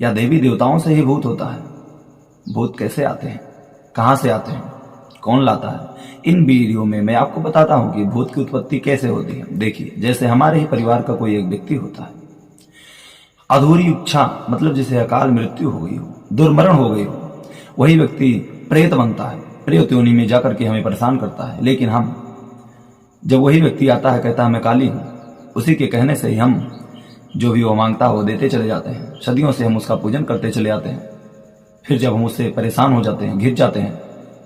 या देवी देवताओं से ही भूत होता है? भूत कैसे आते हैं, कहाँ से आते हैं, कौन लाता है? इन वीडियो में मैं आपको बताता हूँ कि भूत की उत्पत्ति कैसे होती है। देखिए, जैसे हमारे ही परिवार का कोई एक व्यक्ति होता है, अधूरी इच्छा मतलब जिसे अकाल मृत्यु हो गई हो, दुर्मरण हो गई हो, वही व्यक्ति प्रेत बनता है, प्रेत योनि में जाकर के हमें परेशान करता है। लेकिन हम जब वही व्यक्ति आता है, कहता है मैं काली हूँ, उसी के कहने से ही हम जो भी वो मांगता है वो देते चले जाते हैं। सदियों से हम उसका पूजन करते चले जाते हैं। फिर जब हम उससे परेशान हो जाते हैं, घिर जाते हैं,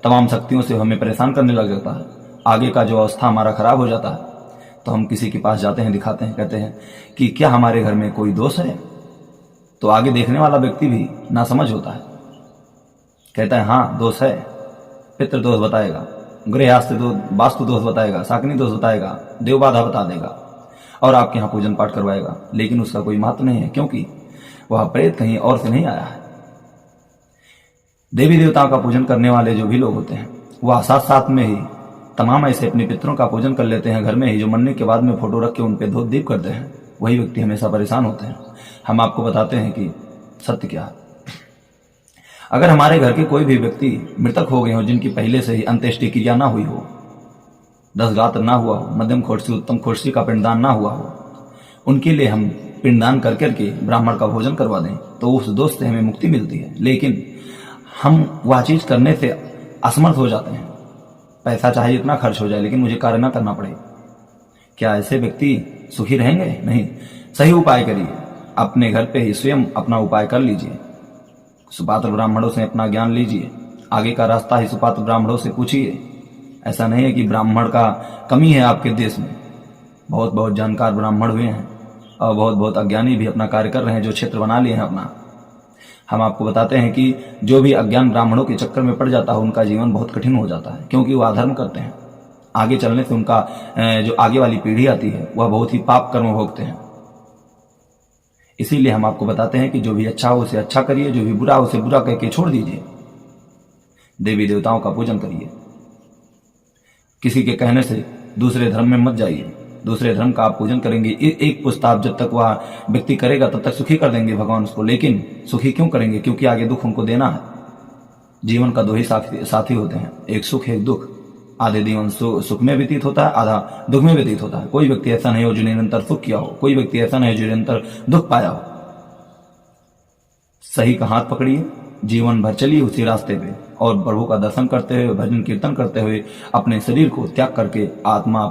तमाम शक्तियों से हमें परेशान करने लग जाता है, आगे का जो अवस्था हमारा खराब हो जाता है, तो हम किसी के पास जाते हैं, दिखाते हैं, कहते हैं कि क्या हमारे घर में कोई दोष है? तो आगे देखने वाला व्यक्ति भी ना समझ होता है, कहता है हाँ दोष है, पितृ दोष बताएगा, गृहस्थ दोष, वास्तु दोष बताएगा, शाकनी दोष बताएगा, देव बाधा बता देगा और आपके यहाँ पूजन पाठ करवाएगा। लेकिन उसका कोई महत्व नहीं है, क्योंकि वह प्रेत कहीं और से नहीं आया है। देवी देवताओं का पूजन करने वाले जो भी लोग होते हैं, वह साथ साथ में ही तमाम ऐसे अपने पितरों का पूजन कर लेते हैं घर में ही, जो मरने के बाद में फोटो रख के उन पे धूप दीप करते हैं। वही व्यक्ति हमेशा परेशान होते हैं। हम आपको बताते हैं कि सत्य क्या है। अगर हमारे घर के कोई भी व्यक्ति मृतक हो गए हो, जिनकी पहले से ही अंत्येष्टि क्रिया ना हुई हो, 10 गात्र ना हुआ हो, मध्यम खोरसी उत्तम खोरसी का पिंडदान ना हुआ हो, उनके लिए हम पिंडदान कर करके ब्राह्मण का भोजन करवा दें, तो उस दोष से हमें मुक्ति मिलती है। लेकिन हम वह चीज करने से असमर्थ हो जाते हैं। पैसा चाहे जितना खर्च हो जाए, लेकिन मुझे कार्य ना करना पड़े। क्या ऐसे व्यक्ति सुखी रहेंगे? नहीं। सही उपाय करिए, अपने घर पे ही स्वयं अपना उपाय कर लीजिए, सुपात्र ब्राह्मणों से अपना ज्ञान लीजिए, आगे का रास्ता ही सुपात्र ब्राह्मणों से पूछिए। ऐसा नहीं है कि ब्राह्मण का कमी है आपके देश में, बहुत बहुत जानकार ब्राह्मण हुए हैं और बहुत बहुत अज्ञानी भी अपना कार्य कर रहे हैं, जो क्षेत्र बना लिए हैं अपना। हम आपको बताते हैं कि जो भी अज्ञान ब्राह्मणों के चक्कर में पड़ जाता है, उनका जीवन बहुत कठिन हो जाता है, क्योंकि वो अधर्म करते हैं। आगे चलने से उनका जो आगे वाली पीढ़ी आती है, वह बहुत ही पाप कर्म भोगते हैं। इसीलिए हम आपको बताते हैं कि जो भी अच्छा हो उसे अच्छा करिए, जो भी बुरा हो उसे बुरा कह के छोड़ दीजिए। देवी देवताओं का पूजन करिए। किसी के कहने से दूसरे धर्म में मत जाइए। दूसरे धर्म का आप पूजन करेंगे, एक पुस्ताप जब तक वह व्यक्ति करेगा तब तक सुखी कर देंगे भगवान उसको। लेकिन सुखी क्यों करेंगे? क्योंकि आगे दुख उनको देना है। जीवन का दो ही साथी होते हैं, एक सुख एक दुख। आधे जीवन सुख में व्यतीत होता है, आधा दुख में व्यतीत होता है। कोई व्यक्ति ऐसा नहीं हो जो निरंतर सुख किया हो, कोई व्यक्ति ऐसा नहीं हो जो निरंतर दुख पाया हो। सही का हाथ पकड़िए, जीवन भर चलिए उसी रास्ते पे, और प्रभु का दर्शन करते हुए, भजन कीर्तन करते हुए अपने शरीर को त्याग करके आत्मा